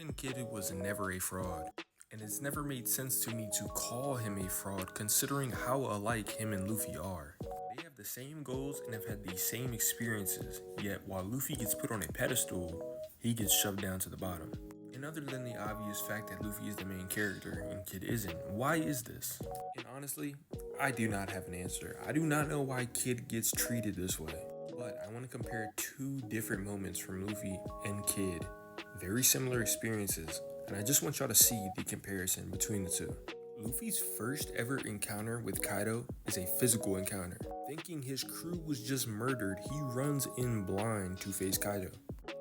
Captain Kidd was never a fraud, and it's never made sense to me to call him a fraud considering how alike him and Luffy are. They have the same goals and have had the same experiences, yet while Luffy gets put on a pedestal, he gets shoved down to the bottom. And other than the obvious fact that Luffy is the main character and Kidd isn't, why is this? And honestly, I do not have an answer. I do not know why Kidd gets treated this way. But I want to compare two different moments from Luffy and Kidd. Very similar experiences, and I just want y'all to see the comparison between the two. Luffy's first ever encounter with Kaido is a physical encounter. Thinking his crew was just murdered, he runs in blind to face Kaido,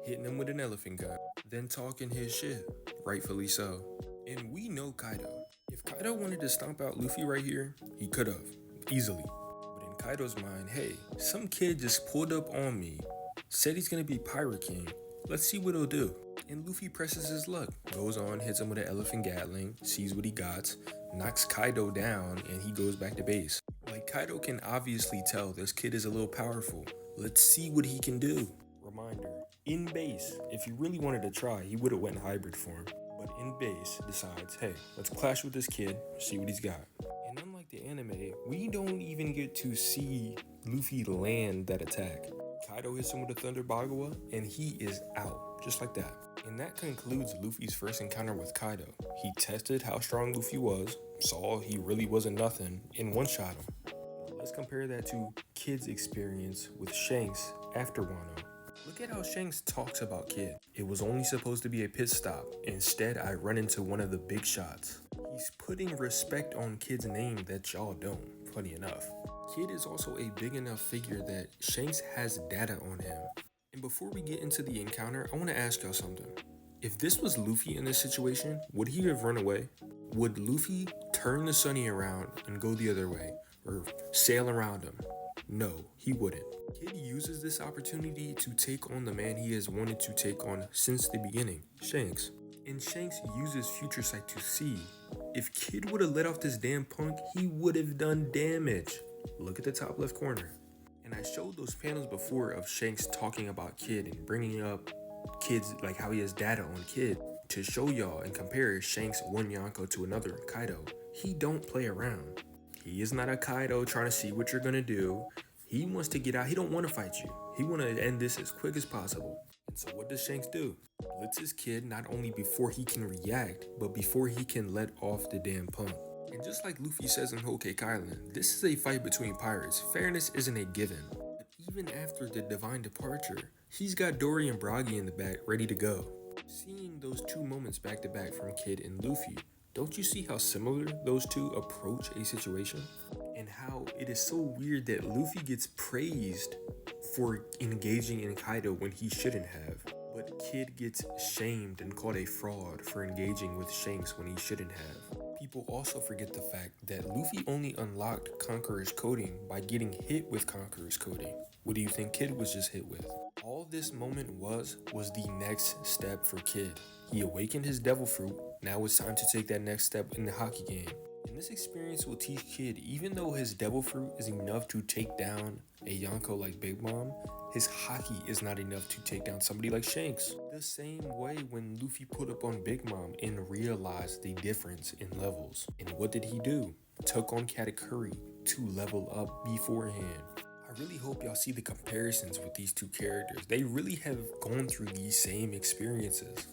hitting him with an elephant gun, then talking his shit, rightfully so. And we know Kaido. If Kaido wanted to stomp out Luffy right here, he could have, easily. But in Kaido's mind, hey, some kid just pulled up on me, said he's gonna be Pirate King, let's see what he'll do. And Luffy presses his luck, goes on, hits him with an elephant gatling, sees what he got, knocks Kaido down, and he goes back to base. Like, Kaido can obviously tell this kid is a little powerful. Let's see what he can do. Reminder, in base, if he really wanted to try, he would have went hybrid form. But in base, decides, hey, let's clash with this kid, see what he's got. And unlike the anime, we don't even get to see Luffy land that attack. Kaido hits him with a Thunder Bagawa, and he is out, just like that. And that concludes Luffy's first encounter with Kaido. He tested how strong Luffy was, saw he really wasn't nothing, and one-shot him. Let's compare that to Kidd's experience with Shanks after Wano. Look at how Shanks talks about Kidd. It was only supposed to be a pit stop. Instead, I run into one of the big shots. He's putting respect on Kidd's name that y'all don't, funny enough. Kidd is also a big enough figure that Shanks has data on him. And before we get into the encounter, I want to ask y'all something. If this was Luffy in this situation, would he have run away? Would Luffy turn the Sunny around and go the other way, or sail around him? No, he wouldn't. Kidd uses this opportunity to take on the man he has wanted to take on since the beginning, Shanks. And Shanks uses Future Sight to see. If Kidd would have let off this damn punk, he would have done damage. Look at the top left corner. And I showed those panels before of Shanks talking about Kidd and bringing up Kidd's, like how he has data on Kidd, to show y'all and compare Shanks one Yonko to another Kaido. He don't play around. He is not a Kaido trying to see what you're gonna do. He wants to get out. He don't want to fight you. He want to end this as quick as possible. And so what does Shanks do? Blitzes Kidd not only before he can react, but before he can let off the damn pump. And just like Luffy says in Whole Cake Island, this is a fight between pirates. Fairness isn't a given. But even after the divine departure, he's got Dory and Bragi in the back ready to go. Seeing those two moments back to back from Kidd and Luffy, don't you see how similar those two approach a situation? And how it is so weird that Luffy gets praised for engaging in Kaido when he shouldn't have, but Kidd gets shamed and called a fraud for engaging with Shanks when he shouldn't have. People also forget the fact that Luffy only unlocked Conqueror's coding by getting hit with Conqueror's coding. What do you think Kidd was just hit with? All this moment was the next step for Kidd. He awakened his devil fruit. Now it's time to take that next step in the hockey game. And this experience will teach Kidd, even though his devil fruit is enough to take down a Yonko like Big Mom, his hockey is not enough to take down somebody like Shanks. The same way when Luffy put up on Big Mom and realized the difference in levels. And what did he do? Took on Katakuri to level up beforehand. I really hope y'all see the comparisons with these two characters. They really have gone through these same experiences.